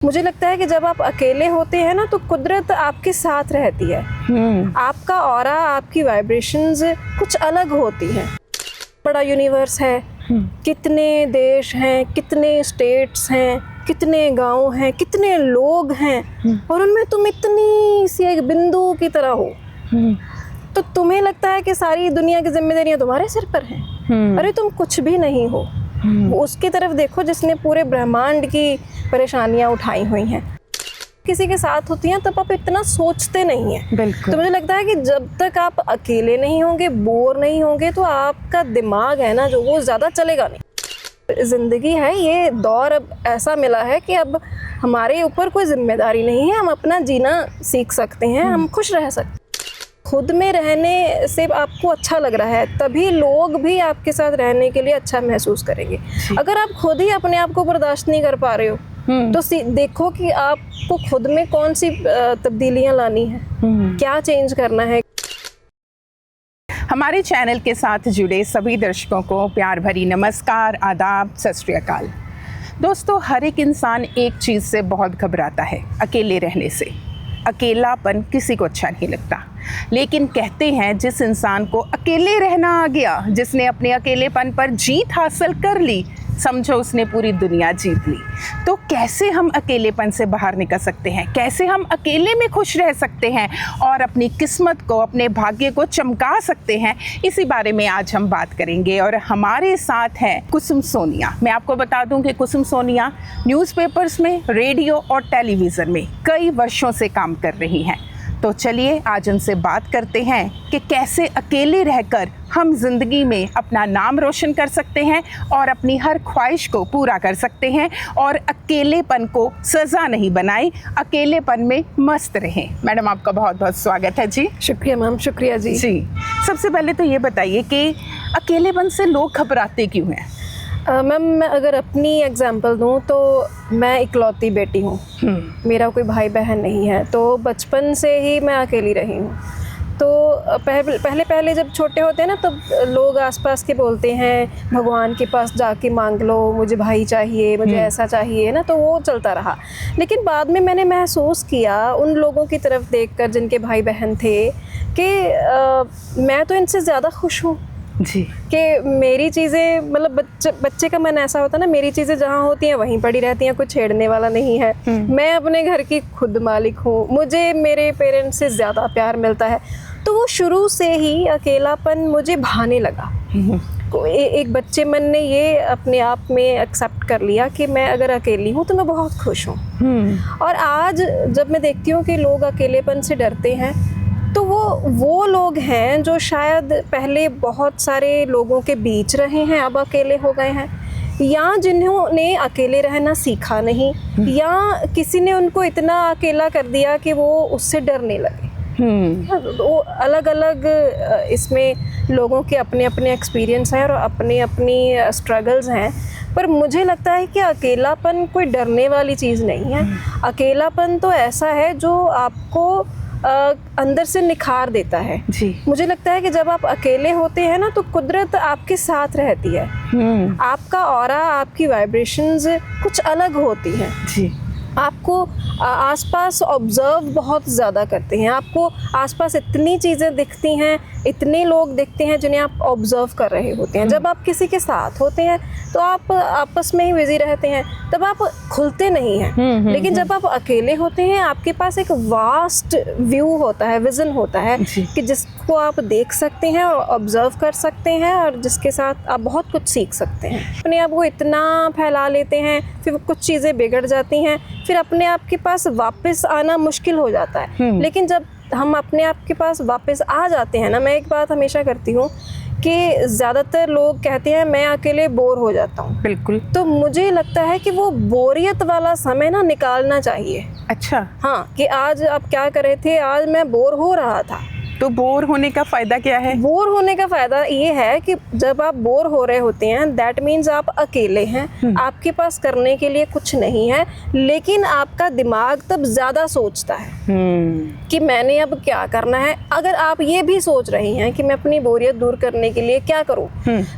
मुझे लगता है कि जब आप अकेले होते हैं ना तो कुदरत आपके साथ रहती है। आपका ऑरा, आपकी वाइब्रेशंस कुछ अलग होती हैं। बड़ा यूनिवर्स है, कितने देश हैं, कितने स्टेट्स हैं, कितने गांव हैं, कितने लोग हैं, और उनमें तुम इतनी सी एक बिंदु की तरह हो। तो तुम्हें लगता है कि सारी दुनिया की जिम्मेदारियां तुम्हारे सिर पर हैं। अरे तुम कुछ भी नहीं हो। उसकी तरफ देखो जिसने पूरे ब्रह्मांड की परेशानियां उठाई हुई हैं। किसी के साथ होती हैं तब आप इतना सोचते नहीं हैं। बिल्कुल। तो मुझे लगता है कि जब तक आप अकेले नहीं होंगे, बोर नहीं होंगे, तो आपका दिमाग है ना जो, वो ज़्यादा चलेगा नहीं। ज़िंदगी है, ये दौर अब ऐसा मिला है कि अब हमारे ऊपर कोई जिम्मेदारी नहीं है। हम अपना जीना सीख सकते हैं, हम खुश रह सकते हैं। खुद में रहने से आपको अच्छा लग रहा है तभी लोग भी आपके साथ रहने के लिए अच्छा महसूस करेंगे। अगर आप खुद ही अपने आप को बर्दाश्त नहीं कर पा रहे हो तो देखो कि आपको खुद में कौन सी तब्दीलियां लानी है, क्या चेंज करना है। हमारे चैनल के साथ जुड़े सभी दर्शकों को प्यार भरी नमस्कार, आदाब, सत श्री अकाल। दोस्तों, हर एक इंसान एक चीज़ से बहुत घबराता है, अकेले रहने से। अकेलापन किसी को अच्छा नहीं लगता, लेकिन कहते हैं जिस इंसान को अकेले रहना आ गया, जिसने अपने अकेलेपन पर जीत हासिल कर ली, समझो उसने पूरी दुनिया जीत ली। तो कैसे हम अकेलेपन से बाहर निकल सकते हैं, कैसे हम अकेले में खुश रह सकते हैं और अपनी किस्मत को, अपने भाग्य को चमका सकते हैं, इसी बारे में आज हम बात करेंगे। और हमारे साथ है कुसुम सोनिया। मैं आपको बता दूं कि कुसुम सोनिया न्यूज़पेपर्स में, रेडियो और टेलीविज़न में कई वर्षों से काम कर रही हैं। तो चलिए आज उनसे बात करते हैं कि कैसे अकेले रहकर हम जिंदगी में अपना नाम रोशन कर सकते हैं और अपनी हर ख्वाहिश को पूरा कर सकते हैं और अकेलेपन को सज़ा नहीं बनाएं, अकेलेपन में मस्त रहें। मैडम, आपका बहुत बहुत स्वागत है जी। शुक्रिया मैम, शुक्रिया जी। सबसे पहले तो ये बताइए कि अकेलेपन से लोग घबराते क्यों हैं? मैम, मैं अगर अपनी एग्जांपल दूं तो मैं इकलौती बेटी हूं। मेरा कोई भाई बहन नहीं है, तो बचपन से ही मैं अकेली रही हूं। तो पहले जब छोटे होते हैं ना तब लोग आसपास के बोलते हैं भगवान के पास जाके मांग लो, मुझे भाई चाहिए, मुझे ऐसा चाहिए ना, तो वो चलता रहा। लेकिन बाद में मैंने महसूस किया उन लोगों की तरफ देखकर जिनके भाई बहन थे कि मैं तो इनसे ज़्यादा खुश हूँ जी, कि मेरी चीज़ें, मतलब बच्चे का मन ऐसा होता है ना, मेरी चीज़ें जहाँ होती हैं वहीं पड़ी रहती हैं, कोई छेड़ने वाला नहीं है। मैं अपने घर की खुद मालिक हूँ, मुझे मेरे पेरेंट्स से ज़्यादा प्यार मिलता है। तो वो शुरू से ही अकेलापन मुझे भाने लगा। एक बच्चे मन ने ये अपने आप में एक्सेप्ट कर लिया कि मैं अगर अकेली हूँ तो मैं बहुत खुश हूँ। और आज जब मैं देखती हूँ कि लोग अकेलेपन से डरते हैं तो वो लोग हैं जो शायद पहले बहुत सारे लोगों के बीच रहे हैं, अब अकेले हो गए हैं, या जिन्होंने अकेले रहना सीखा नहीं, या किसी ने उनको इतना अकेला कर दिया कि वो उससे डरने लगे। वो अलग अलग इसमें लोगों के अपने अपने एक्सपीरियंस हैं और अपनी अपनी स्ट्रगल्स हैं। पर मुझे लगता है कि अकेलापन कोई डरने वाली चीज़ नहीं है। अकेलापन तो ऐसा है जो आपको अंदर से निखार देता है जी। मुझे लगता है कि जब आप अकेले होते हैं ना तो कुदरत आपके साथ रहती है। आपका ऑरा, आपकी वाइब्रेशंस कुछ अलग होती हैं जी। आपको आसपास ऑब्जर्व बहुत ज़्यादा करते हैं। आपको आसपास इतनी चीज़ें दिखती हैं, इतने लोग दिखते हैं जिन्हें आप ऑब्जर्व कर रहे होते हैं। जब आप किसी के साथ होते हैं तो आप आपस में ही बिजी रहते हैं, तब आप खुलते नहीं हैं। लेकिन जब आप अकेले होते हैं आपके पास एक वास्ट व्यू होता है, विज़न होता है कि जिसको आप देख सकते हैं और ऑब्जर्व कर सकते हैं और जिसके साथ आप बहुत कुछ सीख सकते हैं। अपने आप को इतना फैला लेते हैं, फिर कुछ चीज़ें बिगड़ जाती हैं, फिर अपने आप के पास वापस आना मुश्किल हो जाता है। लेकिन जब हम अपने आप के पास वापस आ जाते हैं ना, मैं एक बात हमेशा करती हूँ कि ज़्यादातर लोग कहते हैं मैं अकेले बोर हो जाता हूँ। बिल्कुल। तो मुझे लगता है कि वो बोरियत वाला समय ना निकालना चाहिए। अच्छा। हाँ, कि आज आप क्या कर रहे थे, आज मैं बोर हो रहा था। तो बोर होने का फ़ायदा क्या है? बोर होने का फ़ायदा ये है कि जब आप बोर हो रहे होते हैं दैट मीन्स आप अकेले हैं, आपके पास करने के लिए कुछ नहीं है, लेकिन आपका दिमाग तब ज़्यादा सोचता है कि मैंने अब क्या करना है। अगर आप ये भी सोच रही हैं कि मैं अपनी बोरियत दूर करने के लिए क्या करूं,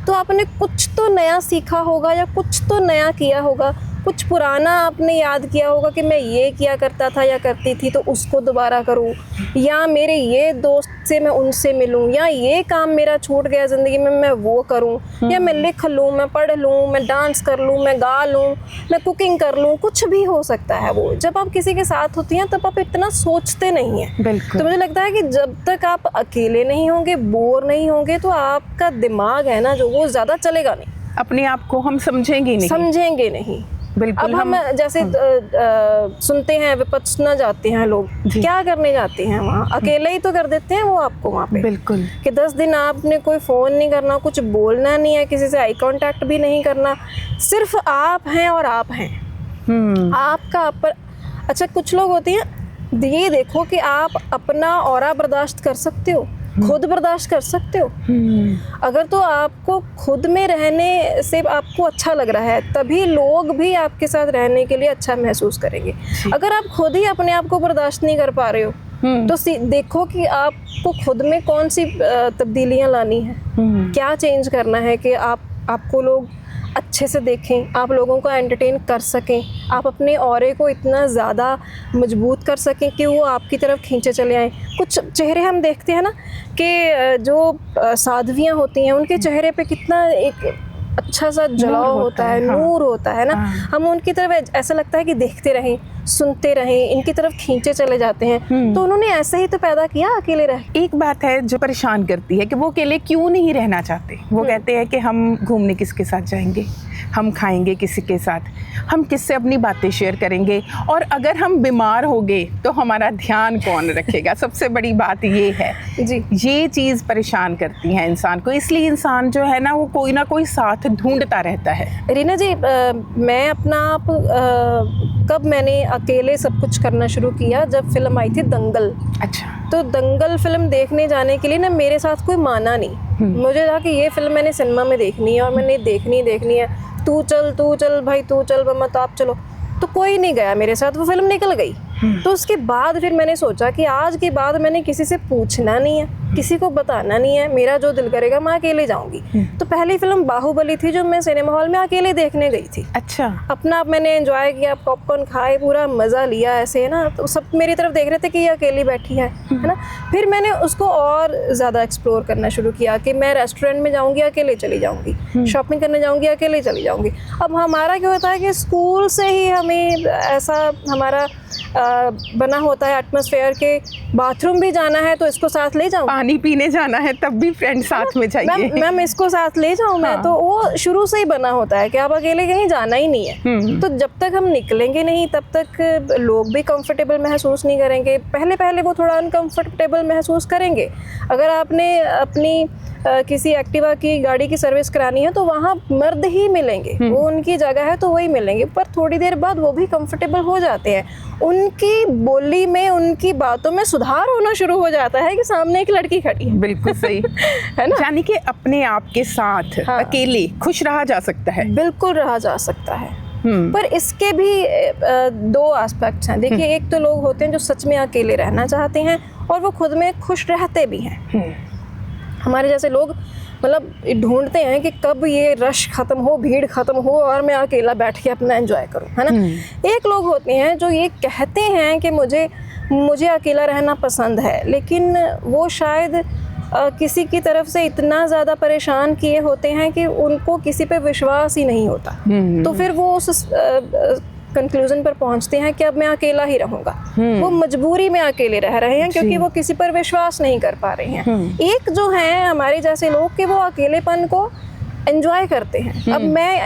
तो आपने कुछ तो नया सीखा होगा या कुछ तो नया किया होगा कुछ पुराना आपने याद किया होगा कि मैं ये किया करता था या करती थी, तो उसको दोबारा करूं, या मेरे ये दोस्त से मैं उनसे मिलूं, या ये काम मेरा छूट गया ज़िंदगी में मैं वो करूं, या मैं लिख लूं, मैं पढ़ लूं, मैं डांस कर लूं, मैं गा लूं, मैं कुकिंग कर लूं, कुछ भी हो सकता है वो। जब आप किसी के साथ होती हैं तब आप इतना सोचते नहीं हैं। बिल्कुल। तो मुझे लगता है कि जब तक आप अकेले नहीं होंगे, बोर नहीं होंगे, तो आपका दिमाग है ना जो, वो ज़्यादा चलेगा नहीं, अपने आप को हम समझेंगे नहीं। बिल्कुल। अब हम जैसे सुनते हैं विपश्यना जाते हैं लोग, क्या करने जाते हैं वहाँ, अकेले ही तो कर देते हैं वो आपको वहाँ पे। बिल्कुल। कि 10 दिन आपने कोई फ़ोन नहीं करना, कुछ बोलना नहीं है, किसी से आई कांटेक्ट भी नहीं करना, सिर्फ आप हैं और आप हैं। आपका आप पर। अच्छा, कुछ लोग होते हैं, ये देखो कि आप अपना ऑरा बर्दाश्त कर सकते हो, खुद बर्दाश्त कर सकते हो। अगर तो आपको खुद में रहने से आपको अच्छा लग रहा है, तभी लोग भी आपके साथ रहने के लिए अच्छा महसूस करेंगे। अगर आप खुद ही अपने आप को बर्दाश्त नहीं कर पा रहे हो, तो देखो कि आपको खुद में कौन सी तब्दीलियां लानी है, क्या चेंज करना है कि आपको लोग अच्छे से देखें, आप लोगों को एंटरटेन कर सकें, आप अपने ऑरे को इतना ज़्यादा मजबूत कर सकें कि वो आपकी तरफ खींचे चले आएँ। कुछ चेहरे हम देखते हैं ना कि जो साध्वियाँ होती हैं, उनके चेहरे पे कितना एक अच्छा सा जलाव होता है, नूर होता है ना। हम उनकी तरफ ऐसा लगता है कि देखते रहें, सुनते रहें, इनकी तरफ खींचे चले जाते हैं। तो उन्होंने ऐसे ही तो पैदा किया अकेले रह। एक बात है जो परेशान करती है कि वो अकेले क्यों नहीं रहना चाहते। वो कहते हैं कि हम घूमने किसके साथ जाएंगे, हम खाएंगे किसी के साथ, हम किससे अपनी बातें शेयर करेंगे, और अगर हम बीमार हो गए तो हमारा ध्यान कौन रखेगा। सबसे बड़ी बात ये है जी, ये चीज़ परेशान करती है इंसान को। इसलिए इंसान जो है ना, वो कोई ना कोई साथ ढूंढता रहता है। रीना जी, मैं अपना आप कब मैंने अकेले सब कुछ करना शुरू किया, जब फिल्म आई थी दंगल। अच्छा। तो दंगल फिल्म देखने जाने के लिए ना मेरे साथ कोई माना नहीं। मुझे था कि ये फिल्म मैंने सिनेमा में देखनी है और मैंने देखनी है, तू चल भाई, तू चल मम्मा, तो आप चलो। तो कोई नहीं गया मेरे साथ, वो फिल्म निकल गई। तो उसके बाद फिर मैंने सोचा कि आज के बाद मैंने किसी से पूछना नहीं है, किसी को बताना नहीं है, मेरा जो दिल करेगा मैं अकेले जाऊंगी। तो पहली फिल्म बाहुबली थी जो मैं सिनेमा हॉल में अकेले देखने गई थी। अच्छा। अपना आप मैंने एंजॉय किया, पॉपकॉर्न खाए, पूरा मज़ा लिया ऐसे है ना। तो सब मेरी तरफ देख रहे थे कि ये अकेली बैठी है ना। फिर मैंने उसको और ज़्यादा एक्सप्लोर करना शुरू किया कि मैं रेस्टोरेंट में जाऊँगी अकेले चली जाऊँगी, शॉपिंग करने जाऊँगी अकेले चली जाऊँगी। अब हमारा क्या होता है कि स्कूल से ही हमें ऐसा हमारा बना होता है एटमॉस्फेयर के, बाथरूम भी जाना है तो इसको साथ ले जाऊं, पानी पीने जाना है तब भी फ्रेंड साथ में चाहिए, मैम इसको साथ ले जाऊं मैं। तो वो शुरू से ही बना होता है कि आप अकेले कहीं जाना ही नहीं है। तो जब तक हम निकलेंगे नहीं तब तक लोग भी कंफर्टेबल महसूस नहीं करेंगे। पहले वो थोड़ा अनकंफर्टेबल महसूस करेंगे। अगर आपने अपनी किसी एक्टिवा की गाड़ी की सर्विस करानी है तो वहाँ मर्द ही मिलेंगे, वो उनकी जगह है तो वही मिलेंगे। पर थोड़ी देर बाद वो भी कंफर्टेबल हो जाते हैं, उनकी बोली में, उनकी बातों में सुधार होना शुरू हो जाता है कि सामने एक लड़की खड़ी है। बिल्कुल सही है ना। यानी कि अपने आप के साथ अकेले खुश रहा जा सकता है। बिल्कुल रहा जा सकता है। पर इसके भी दो एस्पेक्ट्स हैं। देखिए, एक तो लोग होते हैं जो सच में अकेले रहना चाहते हैं और वो खुद में खुश रहते भी हैं। हमारे जैसे लोग मतलब ढूंढते हैं कि कब ये रश खत्म हो, भीड़ खत्म हो और मैं अकेला बैठ के अपना एंजॉय करूं, है ना। एक लोग होते हैं जो ये कहते हैं कि मुझे अकेला रहना पसंद है, लेकिन वो शायद किसी की तरफ से इतना ज़्यादा परेशान किए होते हैं कि उनको किसी पे विश्वास ही नहीं होता। तो फिर वो उस कंक्लूजन पर पहुंचते हैं कि अब मैं अकेला ही रहूंगा। वो मजबूरी में अकेले रह रहे हैं क्योंकि वो किसी पर विश्वास नहीं कर पा रहे हैं। एक जो है हमारे जैसे लोग कि वो अकेलेपन को एंजॉय करते हैं। अब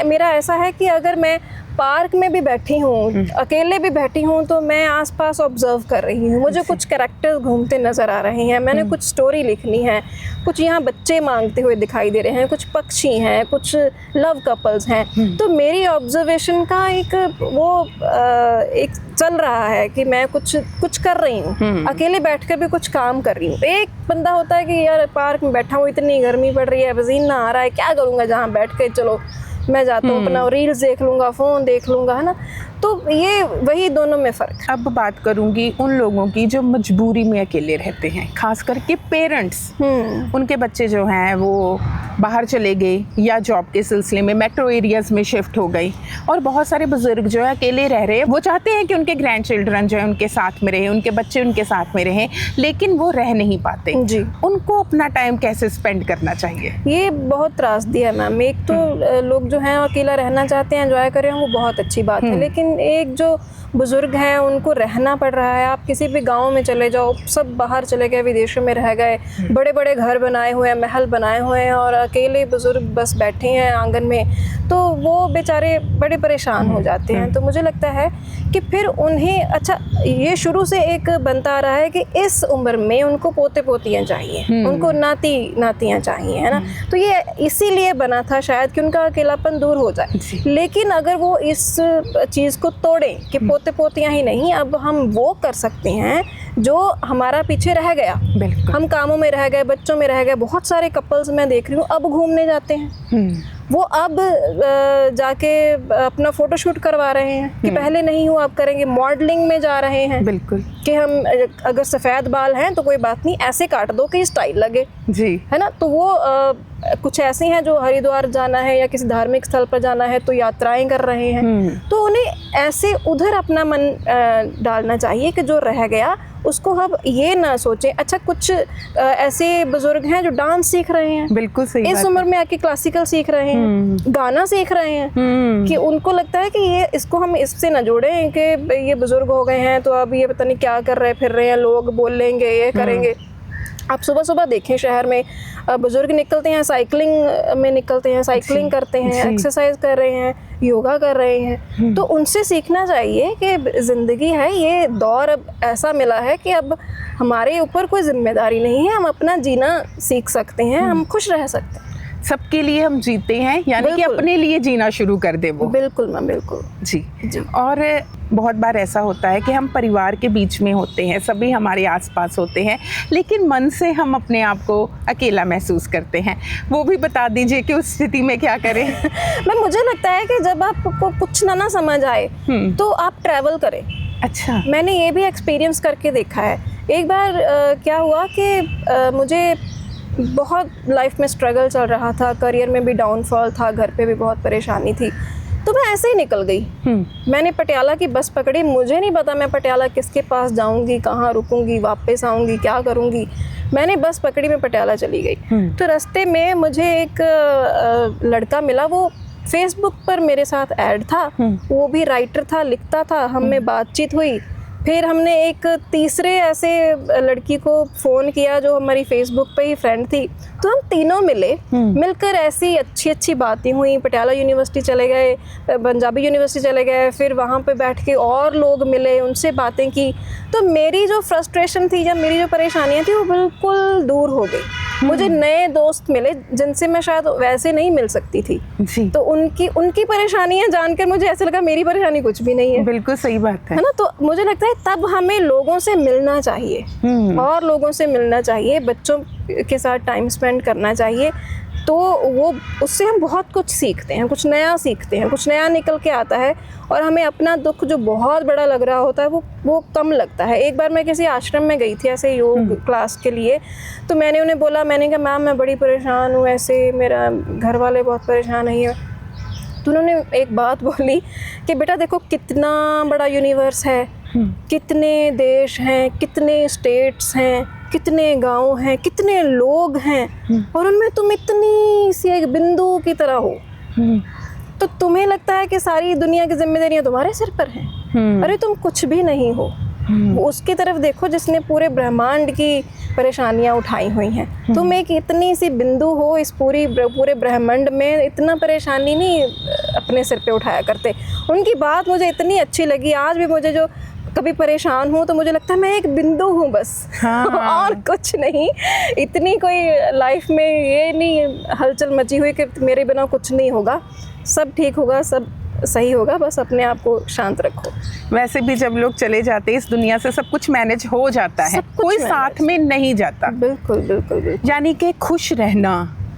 मेरा ऐसा है कि अगर मैं पार्क में भी बैठी हूँ, अकेले भी बैठी हूँ, तो मैं आसपास ऑब्जर्व कर रही हूँ। मुझे कुछ कैरेक्टर्स घूमते नज़र आ रहे हैं, मैंने कुछ स्टोरी लिखनी है, कुछ यहाँ बच्चे मांगते हुए दिखाई दे रहे हैं, कुछ पक्षी हैं, कुछ लव कपल्स हैं। तो मेरी ऑब्जर्वेशन का एक चल रहा है कि मैं कुछ कर रही हूँ, अकेले बैठकर भी कुछ काम कर रही हूँ। एक बंदा होता है कि यार पार्क में बैठा हूँ, इतनी गर्मी पड़ रही है, पसीना आ रहा है, क्या करूँगा जहाँ बैठ के, चलो मैं जाता हूँ अपना रील्स देख लूँगा, फ़ोन देख लूँगा, है ना। तो ये वही दोनों में फ़र्क है। अब बात करूंगी उन लोगों की जो मजबूरी में अकेले रहते हैं, खास करके पेरेंट्स। उनके बच्चे जो हैं वो बाहर चले गए या जॉब के सिलसिले में मेट्रो एरियाज़ में शिफ्ट हो गई, और बहुत सारे बुजुर्ग जो है अकेले रह रहे हैं। वो चाहते हैं कि उनके ग्रैंड चिल्ड्रन जो है उनके साथ में रहें, उनके बच्चे उनके साथ में रहें, लेकिन वो रह नहीं पाते जी। उनको अपना टाइम कैसे स्पेंड करना चाहिए? ये बहुत त्रासदी है मैम। एक तो लोग जो हैं अकेला रहना चाहते हैं, एंजॉय कर रहे हैं, वो बहुत अच्छी बात है, लेकिन एक जो बुजुर्ग हैं उनको रहना पड़ रहा है। आप किसी भी गांव में चले जाओ, सब बाहर चले गए, विदेशों में रह गए, बड़े बड़े घर बनाए हुए हैं, महल बनाए हुए हैं, और अकेले बुजुर्ग बस बैठे हैं आंगन में, तो वो बेचारे बड़े परेशान हो जाते हैं। तो मुझे लगता है कि फिर उन्हें, अच्छा ये शुरू से एक बनता आ रहा है कि इस उम्र में उनको पोते पोतियाँ चाहिए, उनको नाती नातियाँ चाहिए, है ना। तो ये इसीलिए बना था शायद कि उनका अकेलापन दूर हो जाए। लेकिन अगर वो इस चीज़ को तोड़ें कि पोते पोतियाँ ही नहीं, अब हम वो कर सकते हैं जो हमारा पीछे रह गया। हम कामों में रह गए, बच्चों में रह गए। बहुत सारे कपल्स मैं देख रही हूँ अब घूमने जाते हैं, वो अब जाके अपना फोटोशूट करवा रहे हैं कि पहले नहीं हुआ अब करेंगे। मॉडलिंग में जा रहे हैं, बिल्कुल, कि हम अगर सफ़ेद बाल हैं तो कोई बात नहीं, ऐसे काट दो कि स्टाइल लगे जी, है ना। तो वो कुछ ऐसे हैं जो हरिद्वार जाना है या किसी धार्मिक स्थल पर जाना है तो यात्राएं कर रहे हैं। तो उन्हें ऐसे उधर अपना मन डालना चाहिए कि जो रह गया उसको हम ये ना सोचें। अच्छा कुछ ऐसे बुजुर्ग हैं जो डांस सीख रहे हैं, बिल्कुल सही, इस उम्र में आके क्लासिकल सीख रहे हैं, गाना सीख रहे हैं, कि उनको लगता है कि ये इसको हम इससे ना जोड़ें कि ये बुजुर्ग हो गए हैं तो अब ये पता नहीं क्या कर रहे फिर रहे हैं, लोग बोलेंगे, ये करेंगे। आप सुबह सुबह देखें शहर में बुजुर्ग निकलते हैं, साइकिलिंग में निकलते हैं, साइकिलिंग करते हैं, एक्सरसाइज कर रहे हैं, योगा कर रहे हैं। तो उनसे सीखना चाहिए कि ज़िंदगी है, ये दौर अब ऐसा मिला है कि अब हमारे ऊपर कोई जिम्मेदारी नहीं है, हम अपना जीना सीख सकते हैं, हम खुश रह सकते हैं। सबके लिए हम जीते हैं, यानी कि अपने लिए जीना शुरू कर दे वो। बिल्कुल मैम, बिल्कुल जी। और बहुत बार ऐसा होता है कि हम परिवार के बीच में होते हैं, सभी हमारे आसपास होते हैं, लेकिन मन से हम अपने आप को अकेला महसूस करते हैं। वो भी बता दीजिए कि उस स्थिति में क्या करें? मैम मुझे लगता है कि जब आपको कुछ ना समझ आए तो आप ट्रैवल करें। अच्छा, मैंने ये भी एक्सपीरियंस करके देखा है। एक बार क्या हुआ कि मुझे बहुत लाइफ में स्ट्रगल चल रहा था, करियर में भी डाउनफॉल था, घर पे भी बहुत परेशानी थी, तो मैं ऐसे ही निकल गई। मैंने पटियाला की बस पकड़ी, मुझे नहीं पता मैं पटियाला किसके पास जाऊंगी, कहाँ रुकूंगी, वापस आऊंगी, क्या करूंगी। मैंने बस पकड़ी, मैं पटियाला चली गई। तो रास्ते में मुझे एक लड़का मिला, वो फेसबुक पर मेरे साथ ऐड था, वो भी राइटर था, लिखता था, हम में बातचीत हुई। फिर हमने एक तीसरे ऐसे लड़की को फ़ोन किया जो हमारी फेसबुक पे ही फ्रेंड थी, तो हम तीनों मिले, मिलकर ऐसी अच्छी अच्छी बातें हुई। पटियाला यूनिवर्सिटी चले गए, पंजाबी यूनिवर्सिटी चले गए, फिर वहाँ पे बैठ के और लोग मिले, उनसे बातें की। तो मेरी जो फ्रस्ट्रेशन थी या मेरी जो परेशानियाँ थी वो बिल्कुल दूर हो गई। मुझे नए दोस्त मिले जिनसे मैं शायद वैसे नहीं मिल सकती थी जी। तो उनकी परेशानियां जानकर मुझे ऐसे लगा मेरी परेशानी कुछ भी नहीं है। बिल्कुल सही बात है ना। तो मुझे लगता है तब हमें लोगों से मिलना चाहिए, और लोगों से मिलना चाहिए, बच्चों के साथ टाइम स्पेंड करना चाहिए। तो वो उससे हम बहुत कुछ सीखते हैं, कुछ नया सीखते हैं, कुछ नया निकल के आता है, और हमें अपना दुख जो बहुत बड़ा लग रहा होता है वो कम लगता है। एक बार मैं किसी आश्रम में गई थी ऐसे योग क्लास के लिए, तो मैंने उन्हें बोला, मैंने कहा मैम मैं बड़ी परेशान हूँ, ऐसे मेरा घर वाले बहुत परेशान है। तो उन्होंने एक बात बोली कि बेटा देखो कितना बड़ा यूनिवर्स है, कितने देश हैं, कितने स्टेट्स हैं, कितने गांव हैं, कितने लोग हैं, और उनमें तुम इतनी सी एक बिंदु की तरह हो। तो तुम्हें लगता है कि सारी दुनिया की जिम्मेदारियां तुम्हारे सिर पर हैं। अरे तुम कुछ भी नहीं हो। उसकी तरफ देखो जिसने पूरे ब्रह्मांड की परेशानियां उठाई हुई हैं। तुम एक इतनी सी बिंदु हो इस पूरे ब्रह्मांड में, इतना परेशानी नहीं अपने सिर पे उठाया करते। उनकी बात मुझे इतनी अच्छी लगी। आज भी मुझे जो कभी परेशान हूँ तो मुझे लगता है मैं एक बिंदु हूँ बस। और कुछ नहीं। इतनी कोई लाइफ में ये नहीं हलचल मची हुई कि मेरे बिना कुछ नहीं होगा, सब ठीक होगा, सब सही होगा, बस अपने आप को शांत रखो। वैसे भी जब लोग चले जाते हैं इस दुनिया से सब कुछ मैनेज हो जाता है, कोई साथ में नहीं जाता। बिल्कुल बिल्कुल बिल्कुल। यानी कि खुश रहना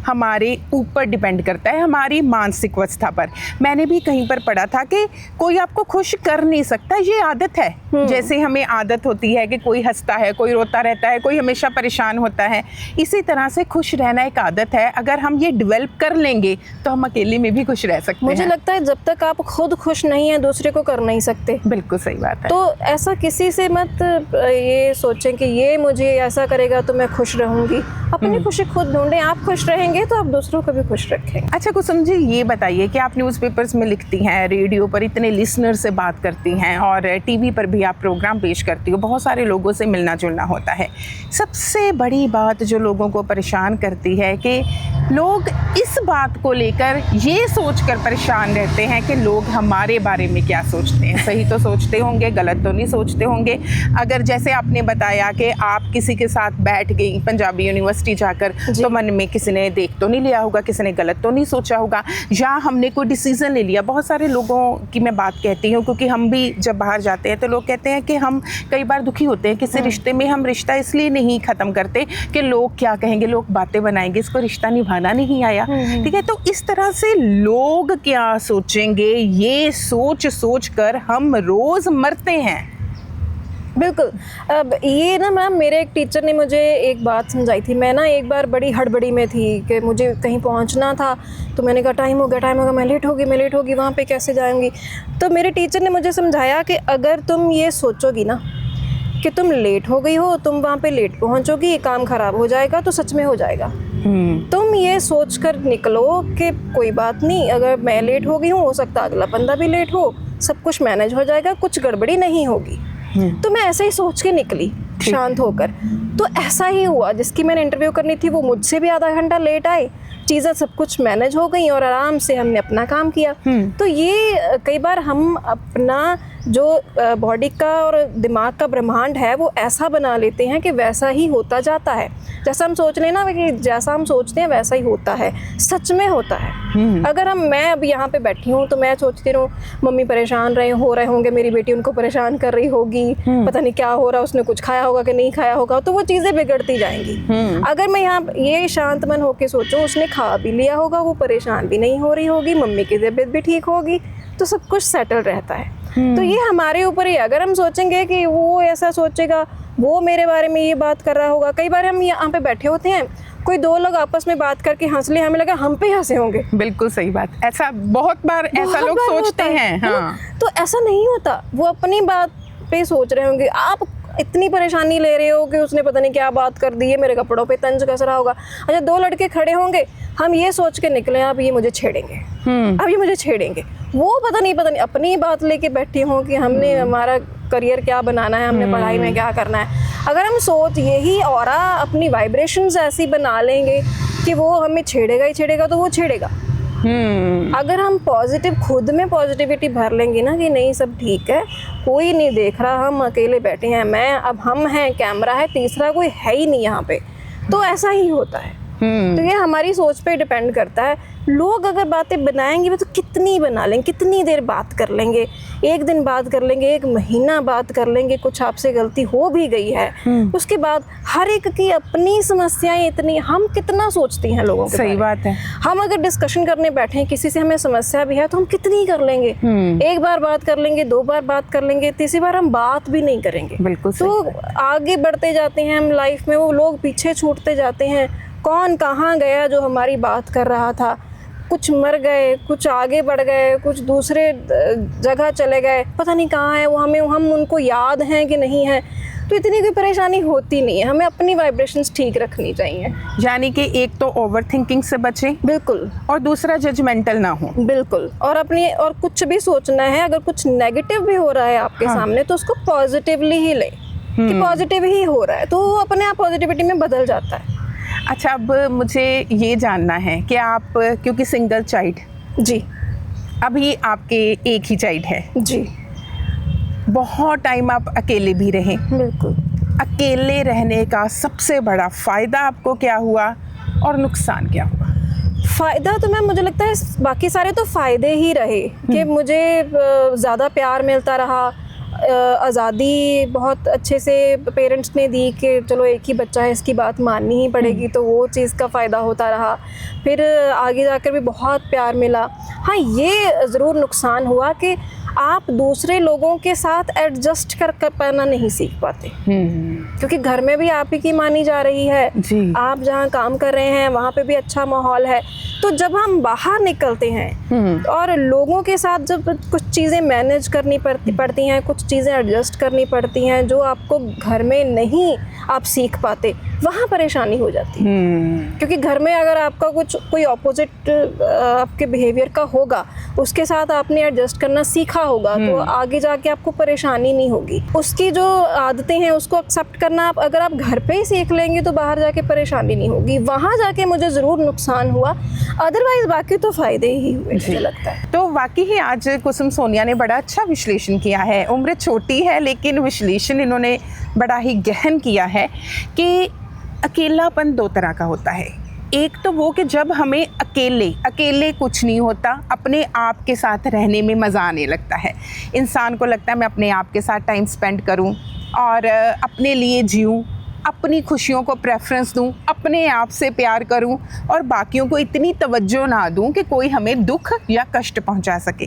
हमारे ऊपर डिपेंड करता है, हमारी मानसिक अवस्था पर। मैंने भी कहीं पर पढ़ा था कि कोई आपको खुश कर नहीं सकता, ये आदत है। जैसे हमें आदत होती है कि कोई हंसता है, कोई रोता रहता है, कोई हमेशा परेशान होता है, इसी तरह से खुश रहना एक आदत है। अगर हम ये डेवलप कर लेंगे तो हम अकेले में भी खुश रह सकते हैं। मुझे लगता है जब तक आप खुद खुश नहीं है दूसरे को कर नहीं सकते। बिल्कुल सही बात है। तो ऐसा किसी से मत ये सोचें कि ये मुझे ऐसा करेगा तो मैं खुश रहूंगी। अपनी खुशी खुद ढूंढें। आप खुश रहेंगे तो आप दूसरों को भी खुश रखेंगे। अच्छा कुसुम जी, ये बताइए कि आप न्यूज़पेपर्स में लिखती हैं, रेडियो पर इतने लिसनर से बात करती हैं और टीवी पर भी आप प्रोग्राम पेश करती हो, बहुत सारे लोगों से मिलना जुलना होता है। सबसे बड़ी बात जो लोगों को परेशान करती है कि लोग इस बात को लेकर ये सोचकर परेशान रहते हैं कि लोग हमारे बारे में क्या सोचते हैं। सही तो सोचते होंगे, गलत तो नहीं सोचते होंगे। अगर जैसे आपने बताया कि आप किसी के साथ बैठ गई पंजाबी यूनिवर्सिटी जाकर, तो मन में किसी ने देख तो नहीं लिया होगा, किसी ने गलत तो नहीं सोचा होगा, या हमने कोई डिसीज़न ले लिया। बहुत सारे लोगों की मैं बात कहती हूँ, क्योंकि हम भी जब बाहर जाते हैं तो लोग कहते हैं कि हम कई बार दुखी होते हैं किसी रिश्ते में। हम रिश्ता इसलिए नहीं ख़त्म करते कि लोग क्या कहेंगे, लोग बातें बनाएंगे, इसको रिश्ता निभाना नहीं आया। ठीक है, तो इस तरह से लोग क्या सोचेंगे, ये सोच कर हम रोज़ मरते हैं। बिल्कुल। अब ये ना मैम, मेरे एक टीचर ने मुझे एक बात समझाई थी। मैं ना एक बार बड़ी हड़बड़ी में थी कि मुझे कहीं पहुंचना था, तो मैंने कहा टाइम हो गया, मैं लेट होगी, वहाँ पे कैसे जाऊंगी। तो मेरे टीचर ने मुझे समझाया कि अगर तुम ये सोचोगी ना कि तुम लेट हो गई हो, तुम वहाँ पे लेट पहुँचोगी, ये काम ख़राब हो जाएगा, तो सच में हो जाएगा। तुम ये सोच कर निकलो कि कोई बात नहीं, अगर मैं लेट हो गई हूँ, हो सकता अगला बंदा भी लेट हो, सब कुछ मैनेज हो जाएगा, कुछ गड़बड़ी नहीं होगी। तो मैं ऐसे ही सोच के निकली शांत होकर। तो ऐसा ही हुआ, जिसकी मैंने इंटरव्यू करनी थी वो मुझसे भी आधा घंटा लेट आए, चीज़ें सब कुछ मैनेज हो गई और आराम से हमने अपना काम किया। तो ये कई बार हम अपना जो बॉडी का और दिमाग का ब्रह्मांड है वो ऐसा बना लेते हैं कि वैसा ही होता जाता है। जैसा हम सोच लें ना कि जैसा हम सोचते हैं वैसा ही होता है, सच में होता है। अगर मैं अब यहाँ पे बैठी हूँ तो मैं सोचती रहूँ मम्मी परेशान हो रहे होंगे, मेरी बेटी उनको परेशान कर रही होगी, पता नहीं क्या हो रहा, उसने कुछ खाया होगा कि नहीं खाया होगा, तो वो चीज़ें बिगड़ती जाएंगी। अगर मैं यहाँ ये शांत मन होकर सोचूं उसने खा भी लिया होगा, वो परेशान भी नहीं हो रही होगी, मम्मी की तबीयत भी ठीक होगी, तो सब कुछ सेटल रहता है। तो ये हमारे ऊपर ही, अगर हम सोचेंगे कि वो ऐसा सोचेगा, वो मेरे बारे में ये बात कर रहा होगा। कई बार हम यहाँ पे बैठे होते हैं, कोई दो लोग आपस में बात करके हंस ले, हमें लगा हम पे हंसे होंगे। बिल्कुल सही बात, ऐसा बहुत बार ऐसा लोग सोचते हैं। हाँ। तो ऐसा नहीं होता, वो अपनी बात पे सोच रहे होंगे। आप इतनी परेशानी ले रहे हो कि उसने पता नहीं क्या बात कर दी है, मेरे कपड़ों पे तंज कस रहा होगा। अच्छा, दो लड़के खड़े होंगे, हम ये सोच के निकले अब ये मुझे छेड़ेंगे, अब ये मुझे छेड़ेंगे, वो पता नहीं अपनी बात लेके बैठे हों कि हमने हमारा करियर क्या बनाना है, हमने पढ़ाई में क्या करना है। अगर हम सोच यही और अपनी वाइब्रेशंस ऐसी बना लेंगे कि वो हमें छेड़ेगा ही छेड़ेगा, तो वो छेड़ेगा। अगर हम पॉजिटिव, खुद में पॉजिटिविटी भर लेंगे ना कि नहीं सब ठीक है, कोई नहीं देख रहा, हम अकेले बैठे हैं, अब हम हैं, कैमरा है, तीसरा कोई है ही नहीं यहाँ पे, तो ऐसा ही होता है। तो ये हमारी सोच पे डिपेंड करता है। लोग अगर बातें बनाएंगे तो कितनी बना लेंगे, कितनी देर बात कर लेंगे, एक दिन बात कर लेंगे, एक महीना बात कर लेंगे, कुछ आपसे गलती हो भी गई है, उसके बाद हर एक की अपनी समस्याएं इतनी, हम कितना सोचती हैं लोगों के सही बात है। हम अगर डिस्कशन करने बैठे हैं, किसी से हमें समस्या भी है, तो हम कितनी कर लेंगे, एक बार बात कर लेंगे, दो बार बात कर लेंगे, तीसरी बार हम बात भी नहीं करेंगे। बिल्कुल। तो आगे बढ़ते जाते हैं हम लाइफ में, वो लोग पीछे छूटते जाते हैं। कौन कहाँ गया जो हमारी बात कर रहा था, कुछ मर गए, कुछ आगे बढ़ गए, कुछ दूसरे जगह चले गए, पता नहीं कहाँ है वो, हम उनको याद हैं कि नहीं है। तो इतनी कोई परेशानी होती नहीं है, हमें अपनी वाइब्रेशंस ठीक रखनी चाहिए। यानी कि एक तो ओवर थिंकिंग से बचें, बिल्कुल, और दूसरा जजमेंटल ना हो। बिल्कुल। और कुछ भी सोचना है, अगर कुछ नेगेटिव भी हो रहा है आपके सामने, तो उसको पॉजिटिवली ही ले कि पॉजिटिव ही हो रहा है, तो वो अपने आप पॉजिटिविटी में बदल जाता है। अच्छा, अब मुझे ये जानना है कि आप, क्योंकि सिंगल चाइल्ड, जी अभी आपके एक ही चाइल्ड है जी, बहुत टाइम आप अकेले भी रहे। बिल्कुल। अकेले रहने का सबसे बड़ा फ़ायदा आपको क्या हुआ और नुकसान क्या हुआ? फ़ायदा तो मैम मुझे लगता है बाकी सारे तो फ़ायदे ही रहे कि मुझे ज़्यादा प्यार मिलता रहा, आज़ादी बहुत अच्छे से पेरेंट्स ने दी कि चलो एक ही बच्चा है, इसकी बात माननी ही पड़ेगी, तो वो चीज़ का फ़ायदा होता रहा। फिर आगे जाकर भी बहुत प्यार मिला। हाँ, ये ज़रूर नुकसान हुआ कि आप दूसरे लोगों के साथ एडजस्ट कर पाना नहीं सीख पाते, क्योंकि घर में भी आप ही की मानी जा रही है जी। आप जहाँ काम कर रहे हैं वहाँ पे भी अच्छा माहौल है। तो जब हम बाहर निकलते हैं और लोगों के साथ जब कुछ चीज़ें मैनेज करनी पड़ती हैं, कुछ चीज़ें एडजस्ट करनी पड़ती हैं जो आपको घर में नहीं आप सीख पाते, वहाँ परेशानी हो जाती है। क्योंकि घर में अगर आपका कोई ऑपोजिट आपके बिहेवियर का होगा, उसके साथ आपने एडजस्ट करना सीखा होगा, तो आगे जाके आपको परेशानी नहीं होगी। उसकी जो आदतें हैं उसको एक्सेप्ट करना अगर आप घर पे ही सीख लेंगे तो बाहर जाके परेशानी नहीं होगी। वहाँ जाके मुझे ज़रूर नुकसान हुआ, अदरवाइज बाकी तो फ़ायदे ही हुए मुझे लगता है। तो वाकई ही आज कुसुम सोनिया ने बड़ा अच्छा विश्लेषण किया है। उम्र छोटी है लेकिन विश्लेषण इन्होंने बड़ा ही गहन किया है कि अकेलापन दो तरह का होता है। एक तो वो कि जब हमें अकेले कुछ नहीं होता, अपने आप के साथ रहने में मज़ा आने लगता है। इंसान को लगता है मैं अपने आप के साथ टाइम स्पेंड करूं और अपने लिए जीऊं, अपनी खुशियों को प्रेफरेंस दूं, अपने आप से प्यार करूं और बाकियों को इतनी तवज्जो ना दूं कि कोई हमें दुख या कष्ट पहुंचा सके।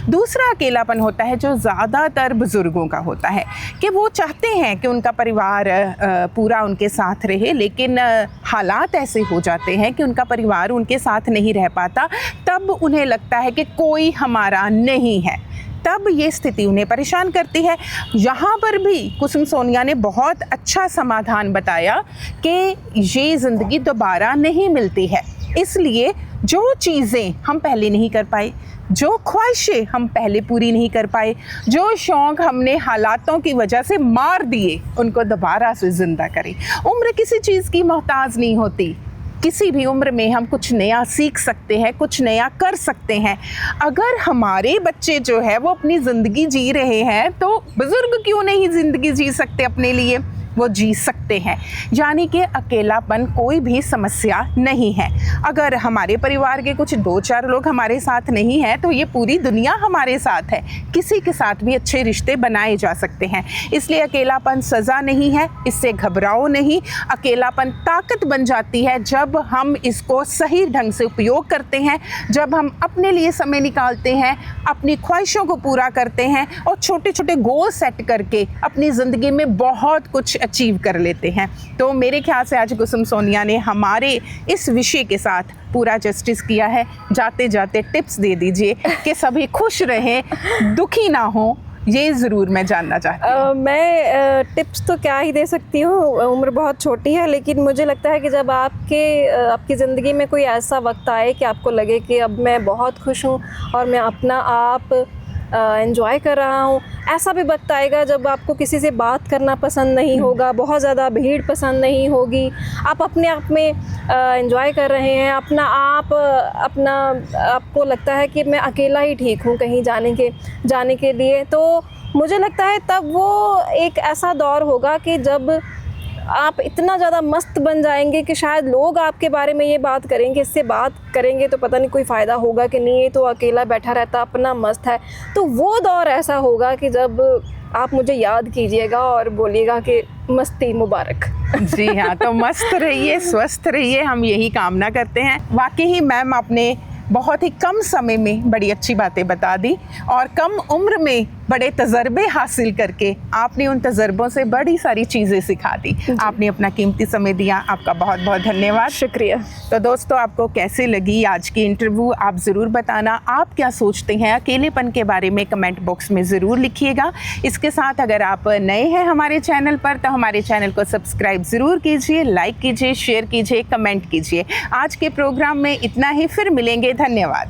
दूसरा अकेलापन होता है जो ज़्यादातर बुज़ुर्गों का होता है कि वो चाहते हैं कि उनका परिवार पूरा उनके साथ रहे, लेकिन हालात ऐसे हो जाते हैं कि उनका परिवार उनके साथ नहीं रह पाता। तब उन्हें लगता है कि कोई हमारा नहीं है, तब ये स्थिति उन्हें परेशान करती है। यहाँ पर भी कुसुम सोनिया ने बहुत अच्छा समाधान बताया कि ये ज़िंदगी दोबारा नहीं मिलती है, इसलिए जो चीज़ें हम पहले नहीं कर पाए, जो ख्वाहिशें हम पहले पूरी नहीं कर पाए, जो शौक़ हमने हालातों की वजह से मार दिए, उनको दोबारा से ज़िंदा करें। उम्र किसी चीज़ की मोहताज नहीं होती, किसी भी उम्र में हम कुछ नया सीख सकते हैं, कुछ नया कर सकते हैं। अगर हमारे बच्चे जो है वो अपनी ज़िंदगी जी रहे हैं तो बुज़ुर्ग क्यों नहीं ज़िंदगी जी सकते अपने लिए? वो जी सकते हैं। यानी कि अकेलापन कोई भी समस्या नहीं है। अगर हमारे परिवार के कुछ 2-4 लोग हमारे साथ नहीं हैं तो ये पूरी दुनिया हमारे साथ है, किसी के साथ भी अच्छे रिश्ते बनाए जा सकते हैं। इसलिए अकेलापन सज़ा नहीं है, इससे घबराओ नहीं। अकेलापन ताकत बन जाती है जब हम इसको सही ढंग से उपयोग करते हैं, जब हम अपने लिए समय निकालते हैं, अपनी ख्वाहिशों को पूरा करते हैं और छोटे छोटे गोल सेट करके अपनी ज़िंदगी में बहुत कुछ अचीव कर लेते हैं। तो मेरे ख्याल से आज कुसुम सोनिया ने हमारे इस विषय के साथ पूरा जस्टिस किया है। जाते जाते टिप्स दे दीजिए कि सभी खुश रहें, दुखी ना हो, ये ज़रूर मैं जानना चाहती हूँ। मैं टिप्स तो क्या ही दे सकती हूँ, उम्र बहुत छोटी है, लेकिन मुझे लगता है कि जब आपकी ज़िंदगी में कोई ऐसा वक्त आए कि आपको लगे कि अब मैं बहुत खुश हूँ और मैं अपना आप एंजॉय कर रहा हूँ, ऐसा भी वक्त आएगा जब आपको किसी से बात करना पसंद नहीं होगा, बहुत ज़्यादा भीड़ पसंद नहीं होगी, आप अपने आप में एंजॉय कर रहे हैं, आपको लगता है कि मैं अकेला ही ठीक हूँ कहीं जाने के लिए। तो मुझे लगता है तब वो एक ऐसा दौर होगा कि जब आप इतना ज़्यादा मस्त बन जाएंगे कि शायद लोग आपके बारे में ये बात करेंगे, इससे बात करेंगे तो पता नहीं कोई फ़ायदा होगा कि नहीं, ये तो अकेला बैठा रहता अपना मस्त है। तो वो दौर ऐसा होगा कि जब आप मुझे याद कीजिएगा और बोलिएगा कि मस्ती मुबारक। जी हाँ, तो मस्त रहिए, स्वस्थ रहिए, हम यही कामना करते हैं। वाकई ही मैम आपने बहुत ही कम समय में बड़ी अच्छी बातें बता दी और कम उम्र में बड़े तजर्बे हासिल करके आपने उन तजर्बों से बड़ी सारी चीज़ें सिखा दी। आपने अपना कीमती समय दिया, आपका बहुत बहुत धन्यवाद। शुक्रिया। तो दोस्तों, आपको कैसे लगी आज की इंटरव्यू आप ज़रूर बताना। आप क्या सोचते हैं अकेलेपन के बारे में कमेंट बॉक्स में ज़रूर लिखिएगा। इसके साथ अगर आप नए हैं हमारे चैनल पर तो हमारे चैनल को सब्सक्राइब ज़रूर कीजिए, लाइक कीजिए, शेयर कीजिए, कमेंट कीजिए। आज के प्रोग्राम में इतना ही, फिर मिलेंगे। धन्यवाद।